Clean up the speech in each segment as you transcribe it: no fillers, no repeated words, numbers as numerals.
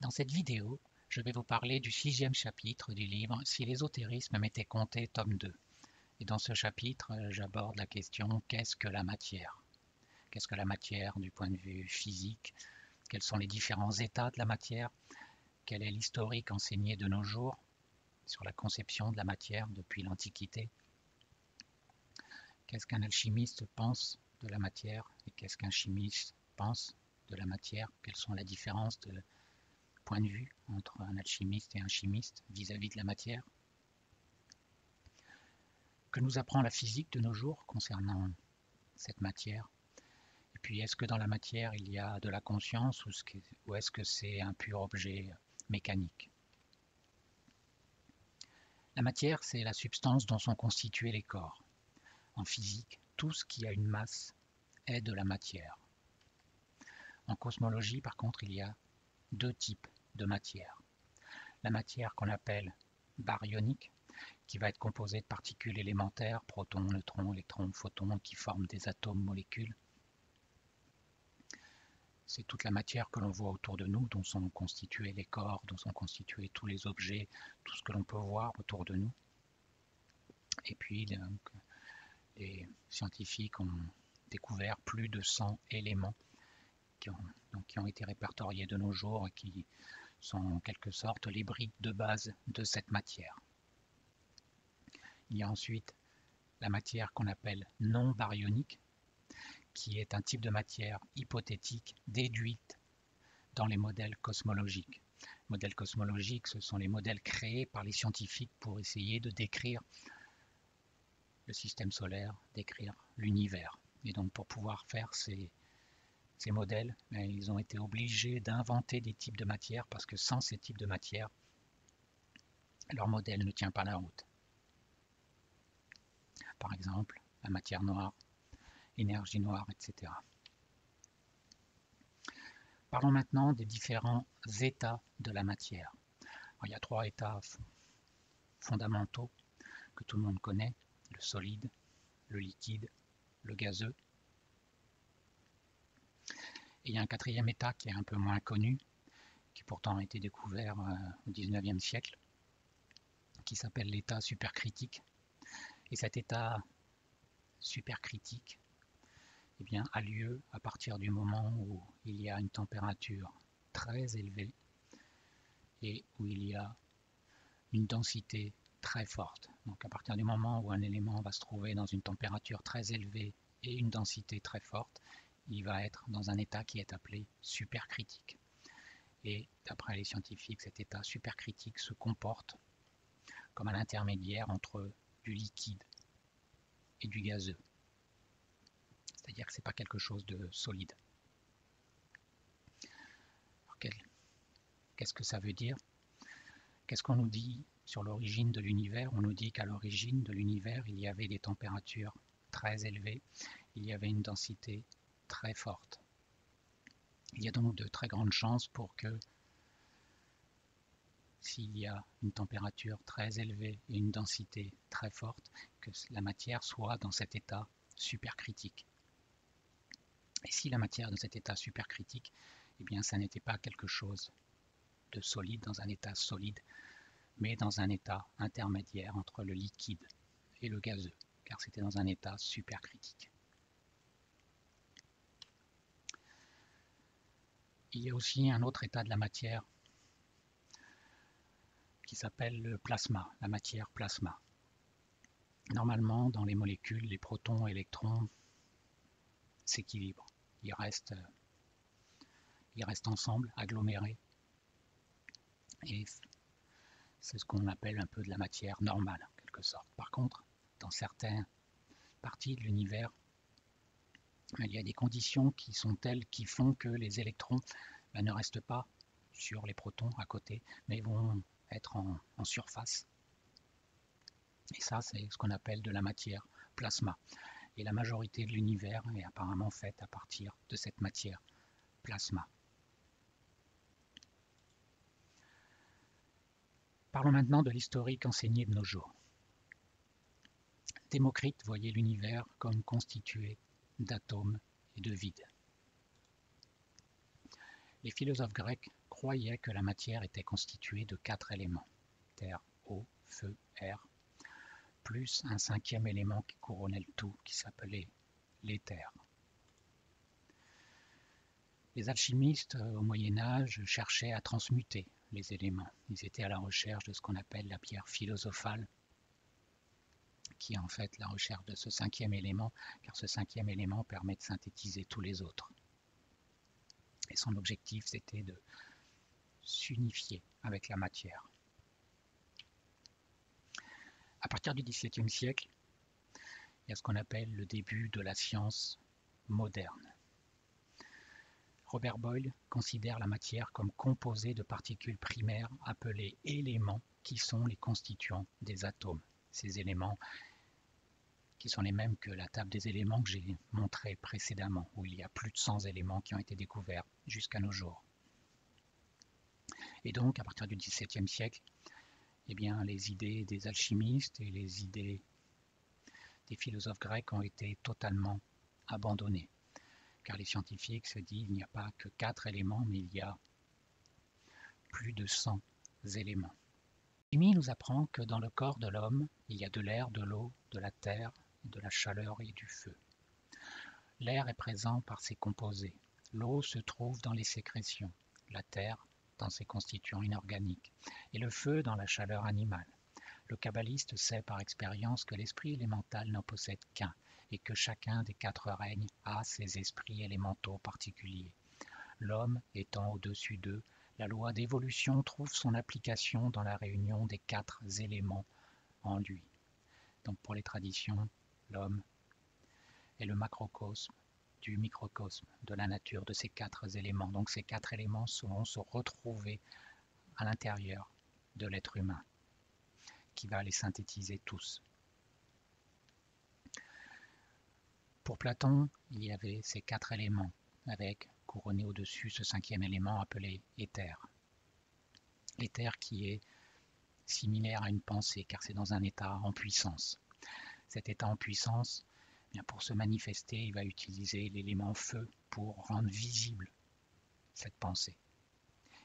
Dans cette vidéo, je vais vous parler du 6e chapitre du livre Si l'ésotérisme m'était compté, tome 2. Et dans ce chapitre, j'aborde la question qu'est-ce que la matière? Qu'est-ce que la matière du point de vue physique? Quels sont les différents états de la matière? Quel est l'historique enseigné de nos jours sur la conception de la matière depuis l'Antiquité? Qu'est-ce qu'un alchimiste pense de la matière et qu'est-ce qu'un chimiste pense de la matière? Quelles sont les différences de point de vue entre un alchimiste et un chimiste vis-à-vis de la matière? Que nous apprend la physique de nos jours concernant cette matière? Et puis, est-ce que dans la matière, il y a de la conscience ou est-ce que c'est un pur objet mécanique? La matière, c'est la substance dont sont constitués les corps. En physique, tout ce qui a une masse est de la matière. En cosmologie, par contre, il y a deux types de matière. La matière qu'on appelle baryonique, qui va être composée de particules élémentaires, protons, neutrons, électrons, photons, qui forment des atomes, molécules. C'est toute la matière que l'on voit autour de nous, dont sont constitués les corps, dont sont constitués tous les objets, tout ce que l'on peut voir autour de nous. Et puis, les scientifiques ont découvert plus de 100 éléments qui ont été répertoriés de nos jours et qui sont en quelque sorte les briques de base de cette matière. Il y a ensuite la matière qu'on appelle non baryonique, qui est un type de matière hypothétique déduite dans les modèles cosmologiques. Les modèles cosmologiques, ce sont les modèles créés par les scientifiques pour essayer de décrire le système solaire, décrire l'univers. Et donc pour pouvoir faire ces modèles, ils ont été obligés d'inventer des types de matière parce que sans ces types de matière, leur modèle ne tient pas la route. Par exemple, la matière noire, énergie noire, etc. Parlons maintenant des différents états de la matière. Alors, il y a trois états fondamentaux que tout le monde connaît, le solide, le liquide, le gazeux. Et il y a un quatrième état qui est un peu moins connu, qui pourtant a été découvert au XIXe siècle, qui s'appelle l'état supercritique. Et cet état supercritique a lieu à partir du moment où il y a une température très élevée et où il y a une densité très forte. Donc à partir du moment où un élément va se trouver dans une température très élevée et une densité très forte, il va être dans un état qui est appelé supercritique. Et d'après les scientifiques, cet état supercritique se comporte comme un intermédiaire entre du liquide et du gazeux. C'est-à-dire que ce n'est pas quelque chose de solide. Qu'est-ce que ça veut dire? Qu'est-ce qu'on nous dit sur l'origine de l'univers? On nous dit qu'à l'origine de l'univers, il y avait des températures très élevées, il y avait une densité très forte. Il y a donc de très grandes chances pour que s'il y a une température très élevée et une densité très forte, que la matière soit dans cet état supercritique. Et si la matière dans cet état supercritique, eh bien ça n'était pas quelque chose de solide, dans un état solide, mais dans un état intermédiaire entre le liquide et le gazeux, car c'était dans un état supercritique. Il y a aussi un autre état de la matière qui s'appelle le plasma, la matière plasma. Normalement, dans les molécules, les protons et électrons s'équilibrent. Ils restent ensemble, agglomérés. Et c'est ce qu'on appelle un peu de la matière normale, en quelque sorte. Par contre, dans certaines parties de l'univers, il y a des conditions qui sont telles qui font que les électrons ne restent pas sur les protons à côté, mais vont être en surface. Et ça, c'est ce qu'on appelle de la matière plasma. Et la majorité de l'univers est apparemment faite à partir de cette matière plasma. Parlons maintenant de l'historique enseigné de nos jours. Démocrite voyait l'univers comme constitué d'atomes et de vide. Les philosophes grecs croyait que la matière était constituée de 4 éléments, terre, eau, feu, air, plus un 5e élément qui couronnait le tout, qui s'appelait l'éther. Les alchimistes au Moyen-Âge cherchaient à transmuter les éléments. Ils étaient à la recherche de ce qu'on appelle la pierre philosophale, qui est en fait la recherche de ce 5e élément, car ce 5e élément permet de synthétiser tous les autres. Et son objectif, c'était de s'unifier avec la matière. À partir du XVIIe siècle, il y a ce qu'on appelle le début de la science moderne. Robert Boyle considère la matière comme composée de particules primaires appelées éléments qui sont les constituants des atomes. Ces éléments qui sont les mêmes que la table des éléments que j'ai montré précédemment, où il y a plus de 100 éléments qui ont été découverts jusqu'à nos jours. Et donc, à partir du XVIIe siècle, eh bien, les idées des alchimistes et les idées des philosophes grecs ont été totalement abandonnées. Car les scientifiques se disent qu'il n'y a pas que 4 éléments, mais il y a plus de 100 éléments. L'alchimie nous apprend que dans le corps de l'homme, il y a de l'air, de l'eau, de la terre, de la chaleur et du feu. L'air est présent par ses composés. L'eau se trouve dans les sécrétions, la terre dans ses constituants inorganiques, et le feu dans la chaleur animale. Le kabbaliste sait par expérience que l'esprit élémental n'en possède qu'un, et que chacun des 4 règnes a ses esprits élémentaux particuliers. L'homme étant au-dessus d'eux, la loi d'évolution trouve son application dans la réunion des 4 éléments en lui. Donc pour les traditions, l'homme est le macrocosme du microcosme de la nature de ces 4 éléments. Donc ces 4 éléments vont se retrouver à l'intérieur de l'être humain, qui va les synthétiser tous. Pour Platon, il y avait ces 4 éléments, avec couronné au-dessus ce 5e élément appelé éther. L'éther qui est similaire à une pensée, car c'est dans un état en puissance. Cet état en puissance, bien pour se manifester, il va utiliser l'élément feu pour rendre visible cette pensée.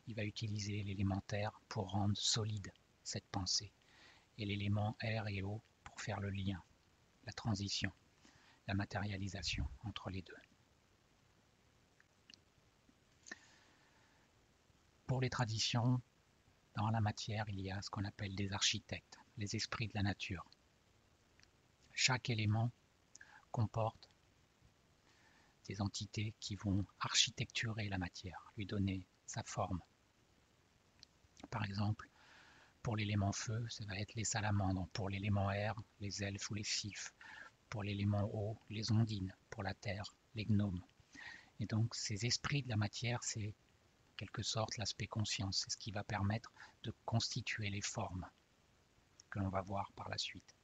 Il va utiliser l'élément terre pour rendre solide cette pensée, et l'élément air et eau pour faire le lien, la transition, la matérialisation entre les deux. Pour les traditions, dans la matière, il y a ce qu'on appelle des architectes, les esprits de la nature. Chaque élément comporte des entités qui vont architecturer la matière, lui donner sa forme. Par exemple, pour l'élément feu, ça va être les salamandres. Pour l'élément air, les elfes ou les sylphes. Pour l'élément eau, les ondines. Pour la terre, les gnomes. Et donc, ces esprits de la matière, c'est en quelque sorte l'aspect conscience. C'est ce qui va permettre de constituer les formes que l'on va voir par la suite.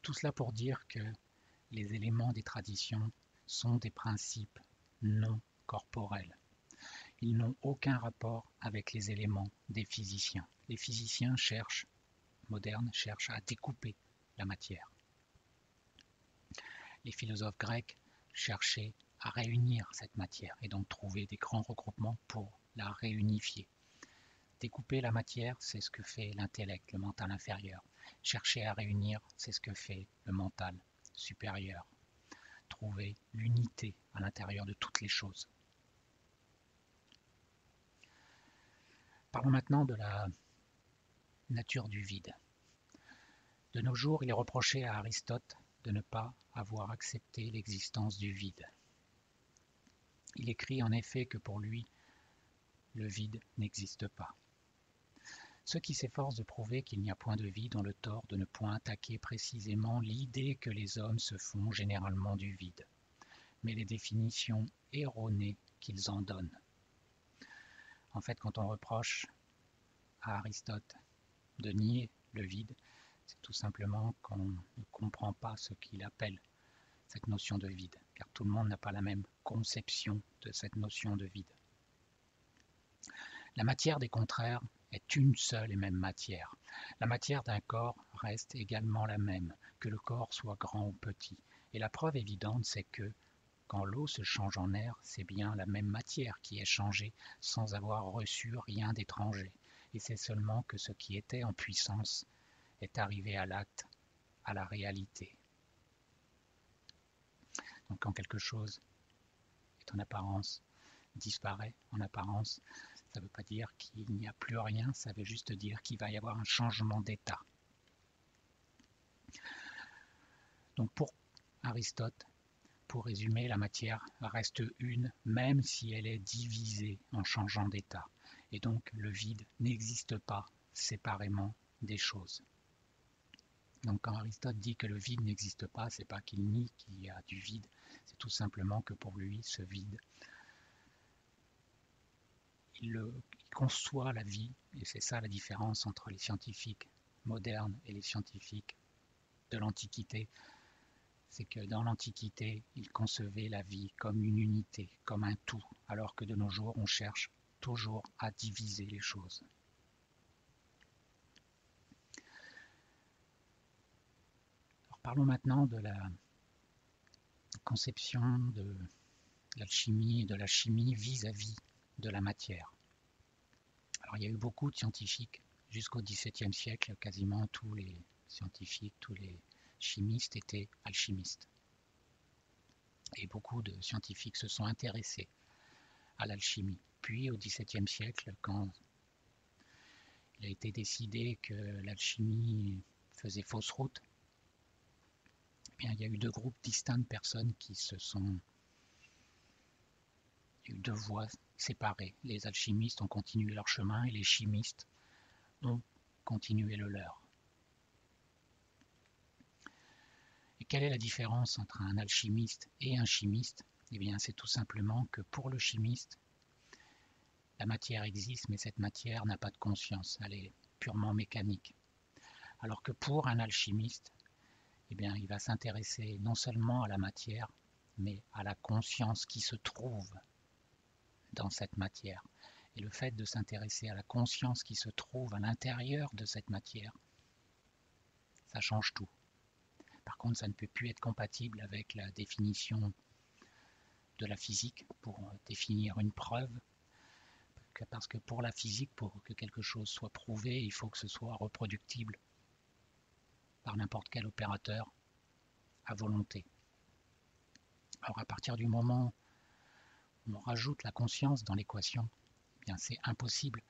Tout cela pour dire que les éléments des traditions sont des principes non corporels. Ils n'ont aucun rapport avec les éléments des physiciens. Les physiciens modernes cherchent à découper la matière. Les philosophes grecs cherchaient à réunir cette matière et donc trouver des grands regroupements pour la réunifier. Découper la matière, c'est ce que fait l'intellect, le mental inférieur. Chercher à réunir, c'est ce que fait le mental supérieur. Trouver l'unité à l'intérieur de toutes les choses. Parlons maintenant de la nature du vide. De nos jours, il est reproché à Aristote de ne pas avoir accepté l'existence du vide. Il écrit en effet que pour lui, le vide n'existe pas. Ceux qui s'efforcent de prouver qu'il n'y a point de vide ont le tort de ne point attaquer précisément l'idée que les hommes se font généralement du vide, mais les définitions erronées qu'ils en donnent. En fait, quand on reproche à Aristote de nier le vide, c'est tout simplement qu'on ne comprend pas ce qu'il appelle cette notion de vide, car tout le monde n'a pas la même conception de cette notion de vide. La matière des contraires est une seule et même matière. La matière d'un corps reste également la même, que le corps soit grand ou petit. Et la preuve évidente, c'est que, Quand l'eau se change en air, c'est bien la même matière qui est changée sans avoir reçu rien d'étranger. Et c'est seulement que ce qui était en puissance est arrivé à l'acte, à la réalité. Donc quand quelque chose est en apparence, disparaît en apparence, ça ne veut pas dire qu'il n'y a plus rien, ça veut juste dire qu'il va y avoir un changement d'état. Donc pour Aristote, pour résumer, la matière reste une, même si elle est divisée en changeant d'état. Et donc le vide n'existe pas séparément des choses. Donc quand Aristote dit que le vide n'existe pas, c'est pas qu'il nie qu'il y a du vide, c'est tout simplement que pour lui, ce vide, il conçoit la vie, et c'est ça la différence entre les scientifiques modernes et les scientifiques de l'Antiquité, c'est que dans l'Antiquité, ils concevaient la vie comme une unité, comme un tout, alors que de nos jours, on cherche toujours à diviser les choses. Alors parlons maintenant de la conception de l'alchimie et de la chimie vis-à-vis de la matière. Alors il y a eu beaucoup de scientifiques jusqu'au XVIIe siècle, quasiment tous les scientifiques, tous les chimistes étaient alchimistes. Et beaucoup de scientifiques se sont intéressés à l'alchimie. Puis au XVIIe siècle, quand il a été décidé que l'alchimie faisait fausse route, eh bien, il y a eu deux groupes distincts de personnes qui se sont... Il y a eu deux voies séparées. Les alchimistes ont continué leur chemin et les chimistes ont continué le leur. Et quelle est la différence entre un alchimiste et un chimiste? Eh bien, c'est tout simplement que pour le chimiste, la matière existe, mais cette matière n'a pas de conscience, elle est purement mécanique. Alors que pour un alchimiste, eh bien, il va s'intéresser non seulement à la matière, mais à la conscience qui se trouve dans cette matière. Et le fait de s'intéresser à la conscience qui se trouve à l'intérieur de cette matière, ça change tout. Par contre, ça ne peut plus être compatible avec la définition de la physique pour définir une preuve, parce que pour la physique, pour que quelque chose soit prouvé, il faut que ce soit reproductible par n'importe quel opérateur à volonté. Alors à partir du moment où on rajoute la conscience dans l'équation, eh bien c'est impossible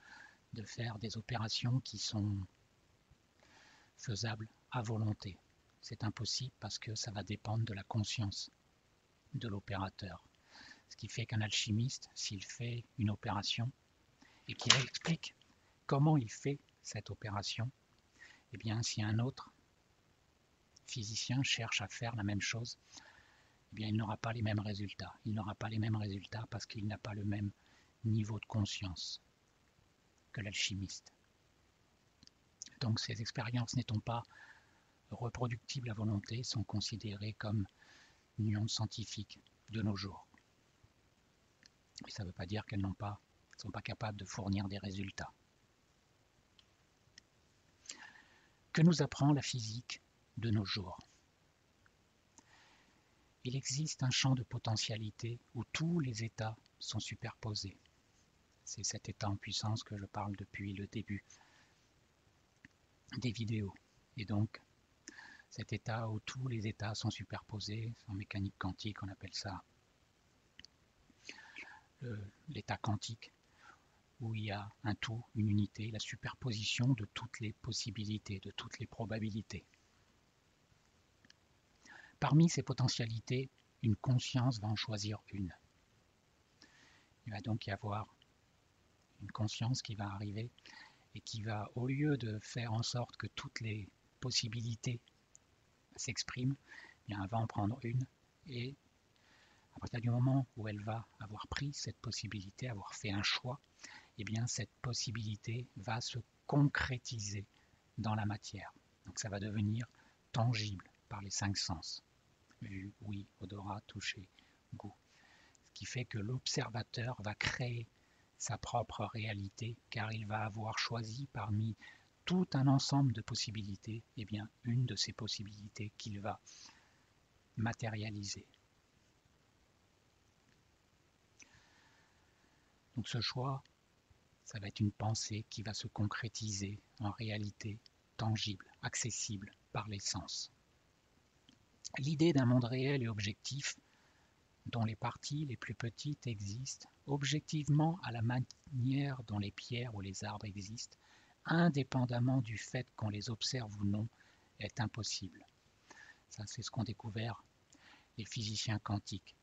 de faire des opérations qui sont faisables à volonté. C'est impossible parce que ça va dépendre de la conscience de l'opérateur. Ce qui fait qu'un alchimiste, s'il fait une opération et qu'il explique comment il fait cette opération, eh bien si un autre physicien cherche à faire la même chose, eh bien il n'aura pas les mêmes résultats. Il n'aura pas les mêmes résultats parce qu'il n'a pas le même niveau de conscience que l'alchimiste. Donc ces expériences n'étant pas reproductibles à volonté sont considérées comme nuances scientifiques de nos jours. Mais ça ne veut pas dire qu'elles ne sont pas capables de fournir des résultats. Que nous apprend la physique de nos jours? Il existe un champ de potentialité où tous les états sont superposés. C'est cet état en puissance que je parle depuis le début des vidéos. Et donc, cet état où tous les états sont superposés, en mécanique quantique, on appelle ça l'état quantique, où il y a un tout, une unité, la superposition de toutes les possibilités, de toutes les probabilités. Parmi ces potentialités, une conscience va en choisir une. Il va donc y avoir une conscience qui va arriver et qui va, au lieu de faire en sorte que toutes les possibilités s'expriment, elle va en prendre une et à partir du moment où elle va avoir pris cette possibilité, avoir fait un choix, eh bien cette possibilité va se concrétiser dans la matière. Donc ça va devenir tangible par les 5 sens. Vue, ouïe, odorat, toucher, goût. Ce qui fait que l'observateur va créer sa propre réalité car il va avoir choisi parmi tout un ensemble de possibilités, eh bien une de ces possibilités qu'il va matérialiser. Donc ce choix, ça va être une pensée qui va se concrétiser en réalité tangible, accessible par les sens. L'idée d'un monde réel et objectif, dont les parties les plus petites existent objectivement à la manière dont les pierres ou les arbres existent, indépendamment du fait qu'on les observe ou non, est impossible. Ça, c'est ce qu'ont découvert les physiciens quantiques,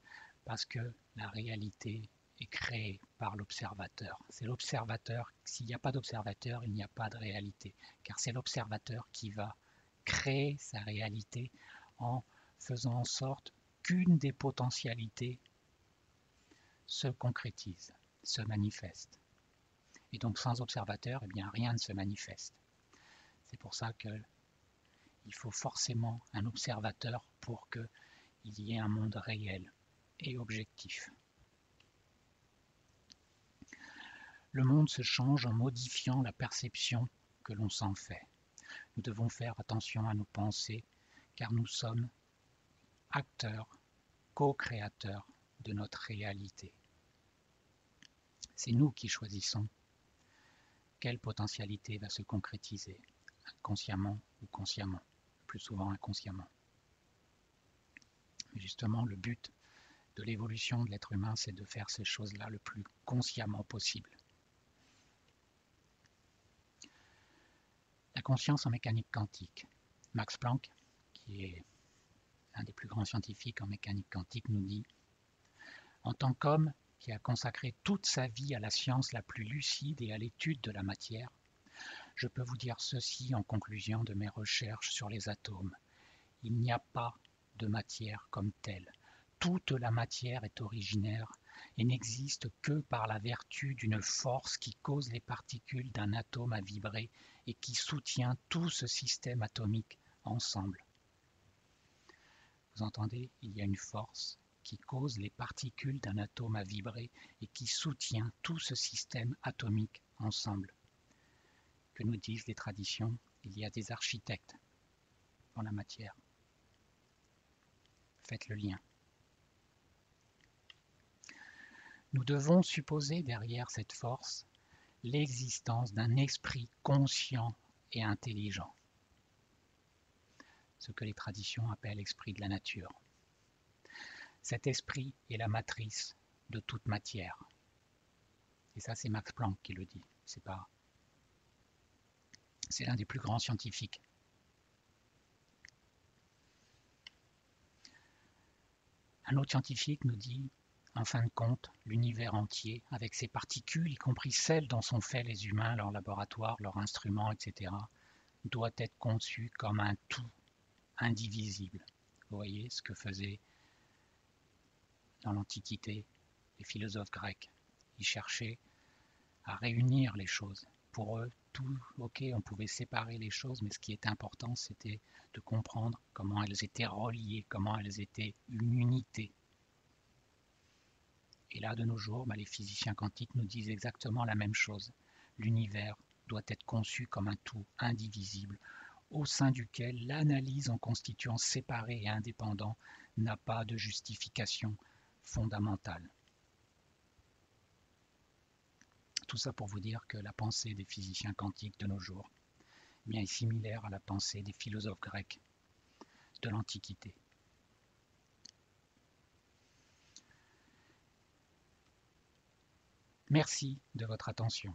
parce que la réalité est créée par l'observateur. C'est l'observateur, s'il n'y a pas d'observateur, il n'y a pas de réalité, car c'est l'observateur qui va créer sa réalité en faisant en sorte qu'une des potentialités se concrétise, se manifeste. Et donc sans observateur, eh bien, rien ne se manifeste. C'est pour ça qu'il faut forcément un observateur pour qu'il y ait un monde réel et objectif. Le monde se change en modifiant la perception que l'on s'en fait. Nous devons faire attention à nos pensées, car nous sommes acteurs, co-créateurs de notre réalité. C'est nous qui choisissons quelle potentialité va se concrétiser, inconsciemment ou consciemment, plus souvent inconsciemment. Mais justement, le but de l'évolution de l'être humain, c'est de faire ces choses-là le plus consciemment possible. La conscience en mécanique quantique. Max Planck, qui est un des plus grands scientifiques en mécanique quantique, nous dit « En tant qu'homme qui a consacré toute sa vie à la science la plus lucide et à l'étude de la matière, je peux vous dire ceci en conclusion de mes recherches sur les atomes. Il n'y a pas de matière comme telle. Toute la matière est originaire et n'existe que par la vertu d'une force qui cause les particules d'un atome à vibrer et qui soutient tout ce système atomique ensemble. » Vous entendez, il y a une force qui cause les particules d'un atome à vibrer et qui soutient tout ce système atomique ensemble. Que nous disent les traditions? Il y a des architectes dans la matière. Faites le lien. Nous devons supposer derrière cette force l'existence d'un esprit conscient et intelligent, ce que les traditions appellent esprit de la nature. Cet esprit est la matrice de toute matière. Et ça, c'est Max Planck qui le dit. C'est l'un des plus grands scientifiques. Un autre scientifique nous dit, en fin de compte, l'univers entier, avec ses particules, y compris celles dont sont faits les humains, leurs laboratoires, leurs instruments, etc., doit être conçu comme un tout indivisible. Vous voyez ce que faisaient dans l'Antiquité les philosophes grecs. Ils cherchaient à réunir les choses. Pour eux, tout, ok, on pouvait séparer les choses, mais ce qui était important, c'était de comprendre comment elles étaient reliées, comment elles étaient une unité. Et là, de nos jours, les physiciens quantiques nous disent exactement la même chose. L'univers doit être conçu comme un tout indivisible, au sein duquel l'analyse en constituant séparé et indépendant n'a pas de justification fondamentale. Tout ça pour vous dire que la pensée des physiciens quantiques de nos jours est similaire à la pensée des philosophes grecs de l'Antiquité. Merci de votre attention.